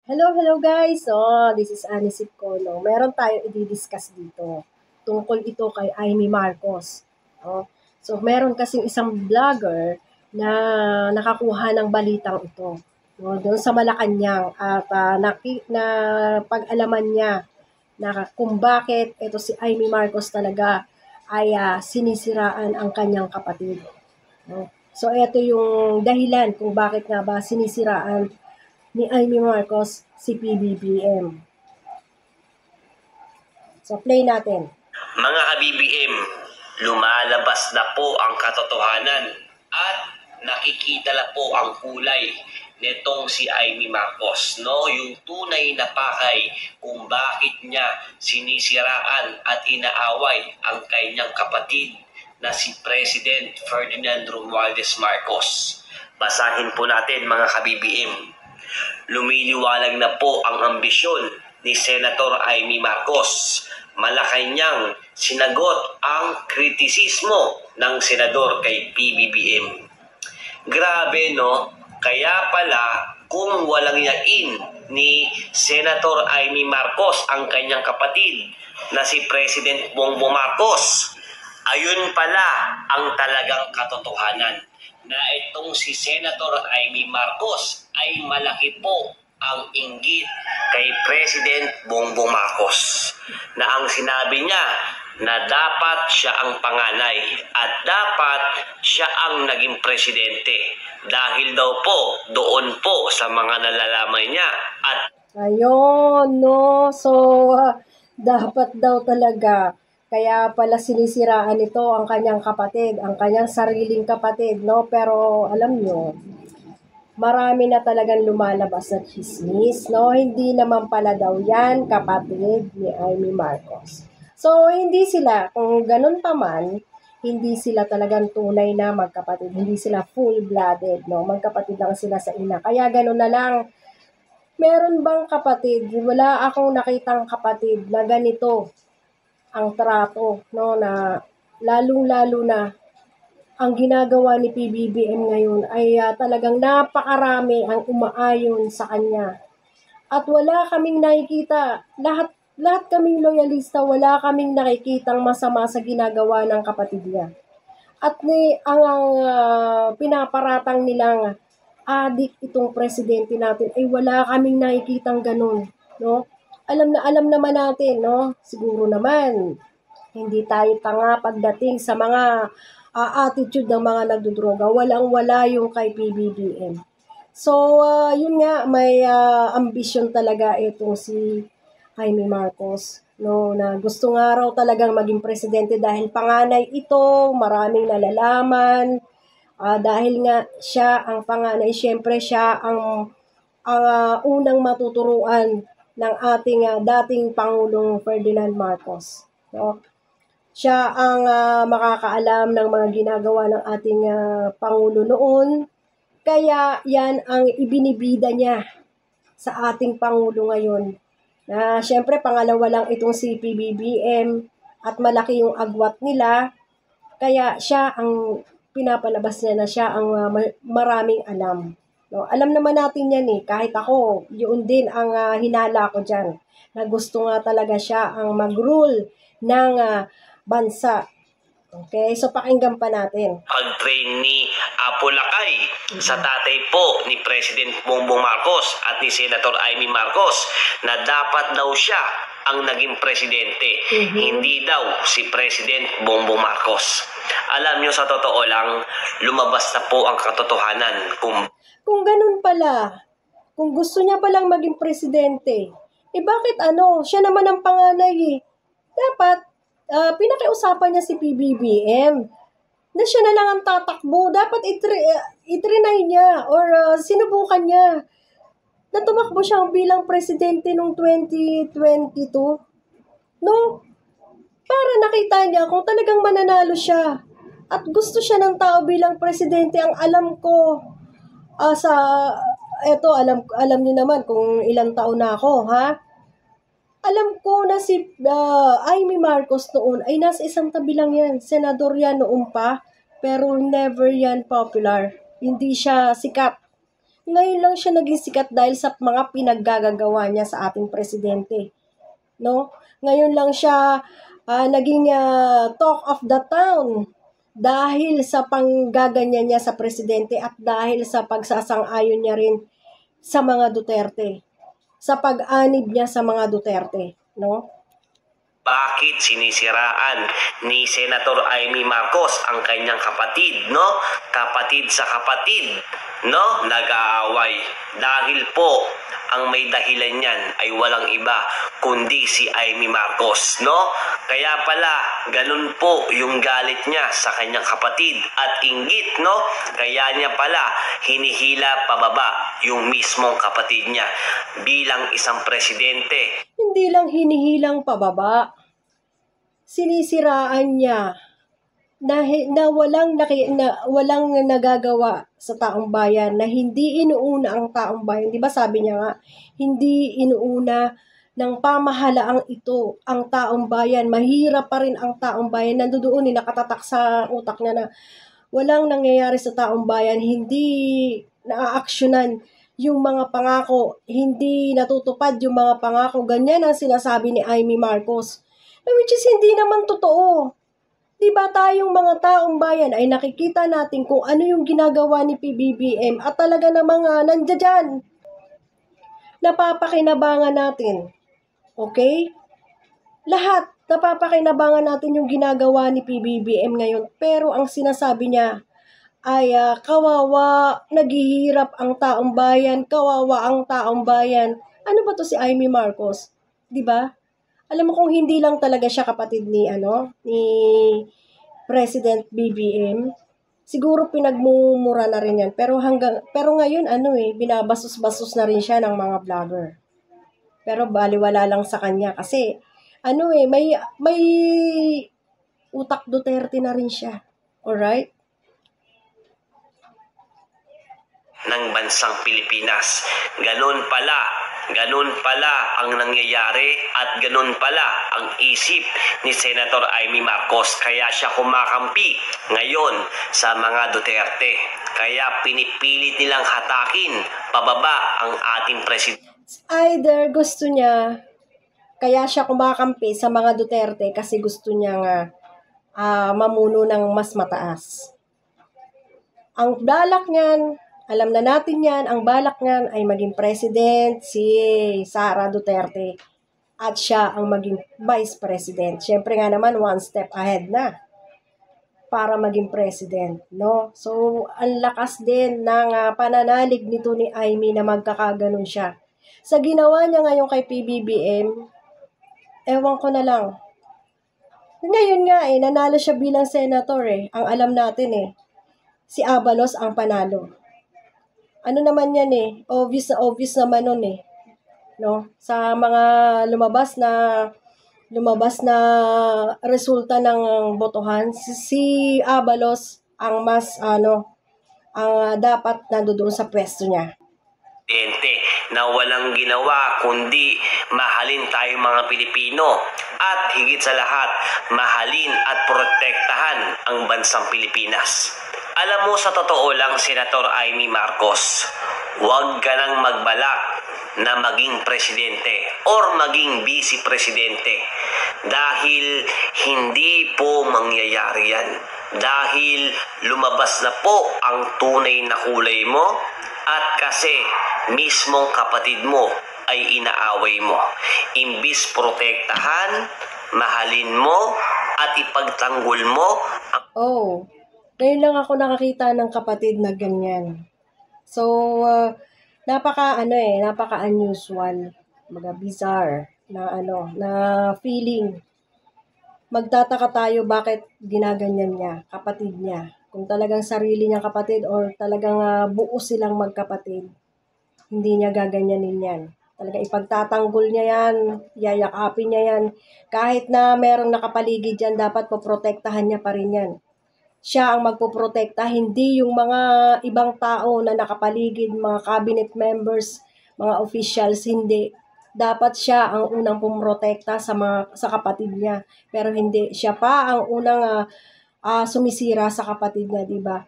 Hello guys. This is Anisip ko, no. Meron tayong i-discuss dito. Tungkol ito kay Amy Marcos. So, meron kasing isang vlogger na nakakuha ng balitang ito. No, doon sa Malacanang at na pag-alaman niya na kung bakit ito si Amy Marcos talaga ay sinisiraan ang kanyang kapatid. No? So, ito yung dahilan kung bakit nga ba sinisiraan ni Amy Marcos si PBBM. So, play natin. Mga ka-BBM, lumalabas na po ang katotohanan at nakikita na po ang kulay nitong si Amy Marcos, no? Yung tunay na pakay kung bakit niya sinisiraan at inaaway ang kanyang kapatid na si President Ferdinand Romualdez Marcos. Basahin po natin mga ka-BBM. Lumiliwanag na po ang ambisyon ni Senator Amy Marcos. Malacanang sinagot ang kritisismo ng senador kay PBBM. Grabe, no? Kaya pala kung walang yain ni Senator Amy Marcos ang kanyang kapatid na si President Bongbong Marcos, ayun pala ang talagang katotohanan na itong si Senator Amy Marcos ay malaki po ang inggit kay President Bongbong Marcos na ang sinabi niya na dapat siya ang panganay at dapat siya ang naging presidente dahil daw po doon po sa mga nalalaman niya at Ayun, no? So, dapat daw talaga. Kaya pala sinisiraan ito ang kanyang kapatid, ang kanyang sariling kapatid, no? Pero alam nyo, marami na talagang lumalabas na chismis, no? Hindi naman pala daw yan kapatid ni Amy Marcos. So, hindi sila, kung ganun pa man, hindi sila talagang tunay na magkapatid. Hindi sila full-blooded, no? Magkapatid lang sila sa ina. Kaya ganun na lang. Meron bang kapatid? Wala akong nakitang kapatid na ganito ang trato, no? Na lalong-lalo na ang ginagawa ni PBBM ngayon ay talagang napakarami ang umaayon sa kanya. At wala kaming nakikita, lahat kaming loyalista, wala kaming nakikitang masama sa ginagawa ng kapatid niya. At ang pinaparatang nilang adik itong presidente natin ay wala kaming nakikitang ganun, no? Alam naman natin, no? Siguro naman hindi tayo tanga pagdating sa mga attitude ng mga nagdudroga. Walang-wala yung kay PBBM. So, yun nga, may ambisyon talaga itong si Jaime Marcos. No, na gusto nga raw talagang maging presidente dahil panganay ito, maraming nalalaman. Dahil nga siya ang panganay, syempre siya ang unang matuturuan ng ating dating Pangulong Ferdinand Marcos. No? Siya ang makakaalam ng mga ginagawa ng ating Pangulo noon. Kaya yan ang ibinibida niya sa ating Pangulo ngayon. Na syempre pangalawa lang itong si PBBM at malaki yung agwat nila. Kaya siya ang pinapalabas niya na siya ang maraming alam. No, alam naman natin yan kahit ako, yun din ang hinala ko dyan. Na gusto nga talaga siya ang mag-rule ng bansa. Okay, so pakinggan pa natin. pag-train ni Apo Lakay sa tatay po ni President Bongbong Marcos at ni Senator Amy Marcos na dapat daw siya ang naging presidente, hindi daw si President Bongbong Marcos. Alam niyo, sa totoo lang, lumabas na po ang katotohanan Kung ganun pala, kung gusto niya palang maging presidente, bakit siya naman ang panganay Dapat, pinakiusapan niya si PBBM na siya na lang ang tatakbo. Dapat itrinay niya or sinubukan niya na tumakbo siya bilang presidente noong 2022. No? Para nakita niya kung talagang mananalo siya. At gusto siya ng tao bilang presidente. Ang alam ko, alam niyo naman kung ilang taon na ako, ha? Alam ko na si Amy Marcos noon ay nasa isang tabi lang yan. Senador yan noon pa, pero never yan popular. Hindi siya sikat. Ngayon lang siya naging sikat dahil sa mga pinaggagawa niya sa ating presidente, no? Ngayon lang siya naging talk of the town dahil sa panggaganyan niya sa presidente at dahil sa pagsasang-ayon niya rin sa mga Duterte, sa pag-anib niya sa mga Duterte, no? Bakit sinisiraan ni Senator Amy Marcos ang kanyang kapatid, no? Kapatid sa kapatid, no? Nag-aaway. Dahil po, ang may dahilan niyan ay walang iba kundi si Amy Marcos, no? Kaya pala, ganun po yung galit niya sa kanyang kapatid at inggit, no? Kaya niya pala hinihila pababa yung mismong kapatid niya bilang isang presidente. Hindi lang hinihilang pababa, sinisiraan niya na walang nagagawa sa taong bayan, na hindi inuuna ang taong bayan. 'Di ba sabi niya nga, hindi inuuna ng pamahalaang ito ang taong bayan. Mahirap pa rin ang taong bayan. Nandoon nakatatak sa utak niya na walang nangyayari sa taong bayan, hindi naaaksyonan yung mga pangako, hindi natutupad yung mga pangako. Ganyan ang sinasabi ni Amy Marcos. Which is hindi naman totoo. Diba tayong mga taong bayan ay nakikita natin kung ano yung ginagawa ni PBBM at talaga namang nandiyan dyan. Napapakinabangan natin. Okay? Lahat, napapakinabangan natin yung ginagawa ni PBBM ngayon. Pero ang sinasabi niya ay kawawa, naghihirap ang taong bayan, kawawa ang taong bayan. Ano ba to si Amy Marcos? 'Di ba? Alam mo kung hindi lang talaga siya kapatid ni ni President BBM, siguro pinagmumura na rin 'yan. Pero ngayon binabasos-basos na rin siya ng mga vlogger. Pero baliwala lang sa kanya kasi may utak Duterte na rin siya. Alright? Ng bansang Pilipinas. Ganun pala ang nangyayari at ganun pala ang isip ni Senator Amy Marcos. Kaya siya kumakampi ngayon sa mga Duterte. Kaya pinipilit nilang hatakin pababa ang ating presidente. Either gusto niya, kaya siya kumakampi sa mga Duterte kasi gusto niya mamuno ng mas mataas. Ang balak niyan, alam na natin yan, ang balak niyan ay maging president si Sara Duterte at siya ang maging vice president. Siyempre nga naman, one step ahead na para maging president, no? So, ang lakas din ng pananalig nito ni Amy na magkakaganon siya. Sa ginawa niya ngayon kay PBBM, ewan ko na lang. Ngayon nga nanalo siya bilang senator Ang alam natin si Abalos ang panalo. Ano naman yan obvious naman nun no? Sa mga lumabas na resulta ng botohan, si Abalos ang mas ang dapat nandoon sa pwesto niya. Na walang ginawa kundi mahalin tayong mga Pilipino at higit sa lahat mahalin at protektahan ang bansang Pilipinas. Alam mo, sa totoo lang, Senator Amy Marcos, huwag ka nang magbalak na maging presidente or maging vice presidente dahil hindi po mangyayari yan. Dahil lumabas na po ang tunay na kulay mo at kasi mismong kapatid mo ay inaaway mo. Imbis protektahan, mahalin mo at ipagtanggol mo ang... Ngayon lang ako nakakita ng kapatid na ganyan. So, napaka-unusual, bizarre na feeling. Magtataka tayo bakit ginaganyan niya, kapatid niya. Kung talagang sarili niyang kapatid or talagang buo silang magkapatid, hindi niya gaganyanin yan. Talaga ipagtatanggol niya yan, yayakapin niya yan. Kahit na merong nakapaligid yan, dapat poprotektahan niya pa rin yan. Siya ang magpoprotekta, hindi yung mga ibang tao na nakapaligid, mga cabinet members, mga officials, hindi. Dapat siya ang unang pumoprotekta sa kapatid niya. Pero hindi, siya pa ang unang sumisira sa kapatid niya, di ba?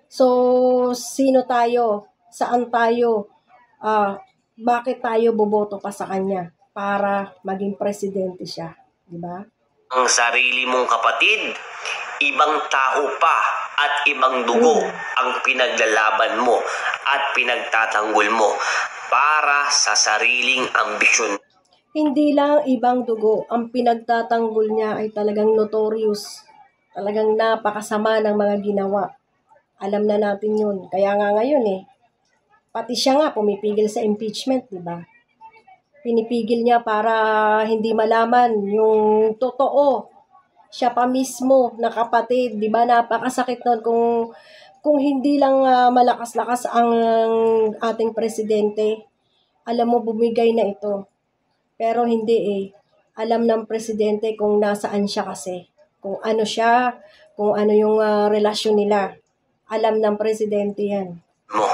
So, sino tayo? saan tayo, bakit tayo boboto pa sa kanya para maging presidente siya, di ba? Ang sarili mong kapatid, ibang tao pa at ibang dugo ang pinaglalaban mo at pinagtatanggol mo para sa sariling ambisyon. Hindi lang ibang dugo, ang pinagtatanggol niya ay talagang notorious. Talagang napakasama ng mga ginawa. Alam na natin yun. Kaya nga ngayon pati siya nga pumipigil sa impeachment, di ba? Pinipigil niya para hindi malaman yung totoo. Siya pa mismo na kapatid, di ba? Napakasakit nun kung hindi lang malakas-lakas ang ating presidente. Alam mo, bumigay na ito. Pero hindi alam ng presidente kung nasaan siya kasi. Kung ano siya, kung ano yung relasyon nila. Alam ng presidente yan. Mo.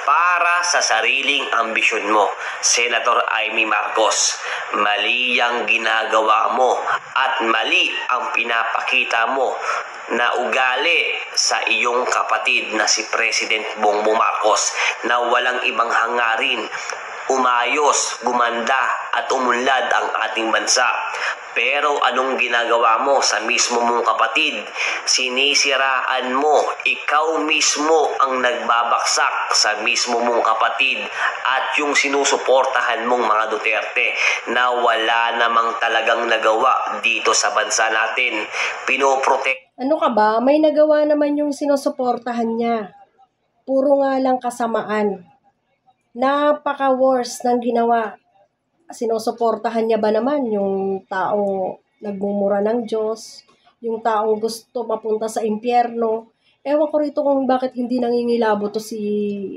Para sa sariling ambisyon mo, Senator Amy Marcos, mali ang ginagawa mo at mali ang pinapakita mo na ugali sa iyong kapatid na si President Bongbong Marcos na walang ibang hangarin umayos, gumanda at umunlad ang ating bansa. Pero anong ginagawa mo sa mismo mong kapatid? Sinisiraan mo, ikaw mismo ang nagbabaksak sa mismo mong kapatid at yung sinusuportahan mong mga Duterte na wala namang talagang nagawa dito sa bansa natin. Pinoprotect. Ano ka ba? May nagawa naman yung sinusuportahan niya. Puro nga lang kasamaan. Napaka-worst ng ginawa. Sinusuportahan niya ba naman yung taong nagmumura ng Diyos, yung taong gusto mapunta sa impyerno? Ewan ko rito kung bakit hindi nangingilabo to si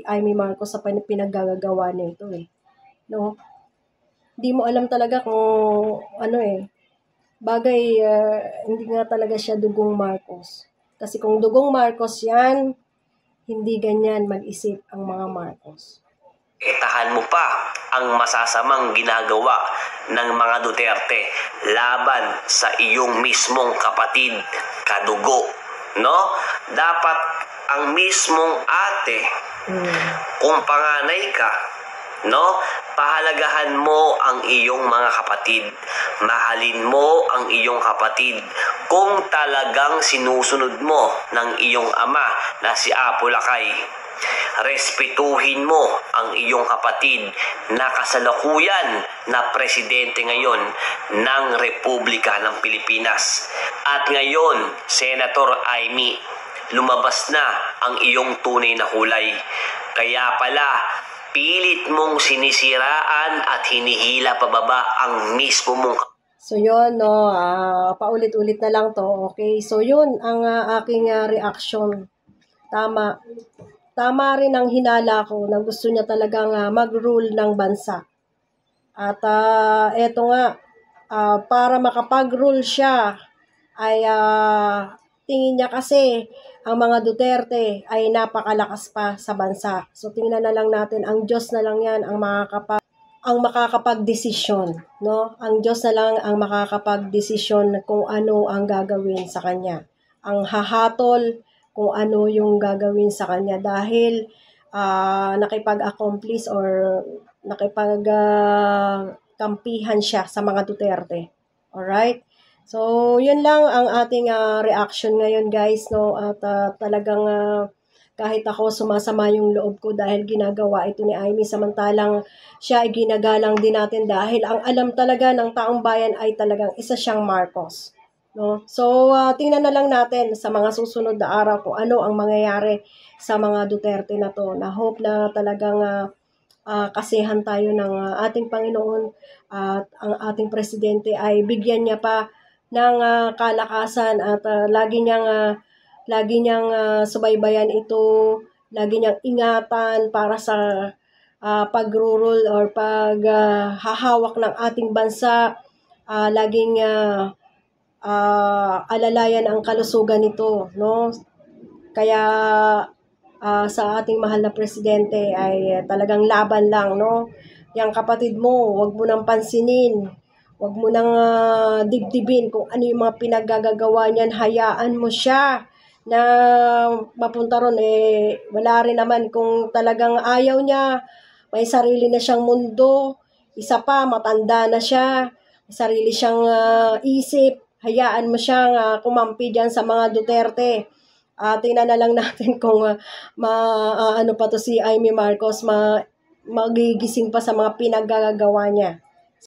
Amy Marcos sa pinaggagawa nito No? Hindi mo alam talaga kung bagay, hindi nga talaga siya dugong Marcos. Kasi kung dugong Marcos yan, hindi ganyan mag-isip ang mga Marcos. Itahan mo pa ang masasamang ginagawa ng mga Duterte laban sa iyong mismong kapatid, kadugo, no? Dapat ang mismong ate, kung panganay ka, no? Pahalagahan mo ang iyong mga kapatid. Mahalin mo ang iyong kapatid kung talagang sinusunod mo ng iyong ama na si Apo Lakay. Respetuhin mo ang iyong kapatid na kasalukuyan na presidente ngayon ng Republika ng Pilipinas. At ngayon, Senator Amy, lumabas na ang iyong tunay na kulay. Kaya pala, pilit mong sinisiraan at hinihila pababa ang mismo mong. So yun, no, paulit-ulit na lang to, okay? So yun ang aking reaction. Tama rin ang hinala ko na gusto niya talagang mag-rule ng bansa. At eto nga, para makapag-rule siya, ay tingin niya kasi ang mga Duterte ay napakalakas pa sa bansa. So tingnan na lang natin, ang Diyos na lang yan ang makakapag-desisyon, no? Ang Diyos na lang ang makakapag-desisyon kung ano ang gagawin sa kanya. Ang hahatol kung ano yung gagawin sa kanya dahil nakipag-accomplice or nakipag-kampihan siya sa mga Duterte. Alright? So, yun lang ang ating reaction ngayon, guys, no? At talagang kahit ako sumasama yung loob ko dahil ginagawa ito ni Amy, samantalang siya ay ginagalang din natin dahil ang alam talaga ng taong bayan ay talagang isa siyang Marcos. No? So, tingnan na lang natin sa mga susunod na araw kung ano ang mangyayari sa mga Duterte na to. Na hope na talagang kasihan tayo ng ating Panginoon at ang ating presidente ay bigyan niya pa ng kalakasan at lagi niyang subaybayan ito, lagi niyang ingatan para sa pag-rule or paghahawak ng ating bansa, laging alalayan ang kalusugan nito, no? Kaya sa ating mahal na presidente ay talagang laban lang, no? Yang kapatid mo, wag mo nang pansinin, wag mo nang dibdibin kung ano yung mga pinaggagawa niyan, hayaan mo siya na mapunta ron, wala rin naman kung talagang ayaw niya, may sarili na siyang mundo, isa pa, matanda na siya, may sarili siyang isip, hayaan mo siyang kumampi dyan sa mga Duterte. Tingnan na lang natin kung ano pa to si Amy Marcos, magigising pa sa mga pinaggagawa niya.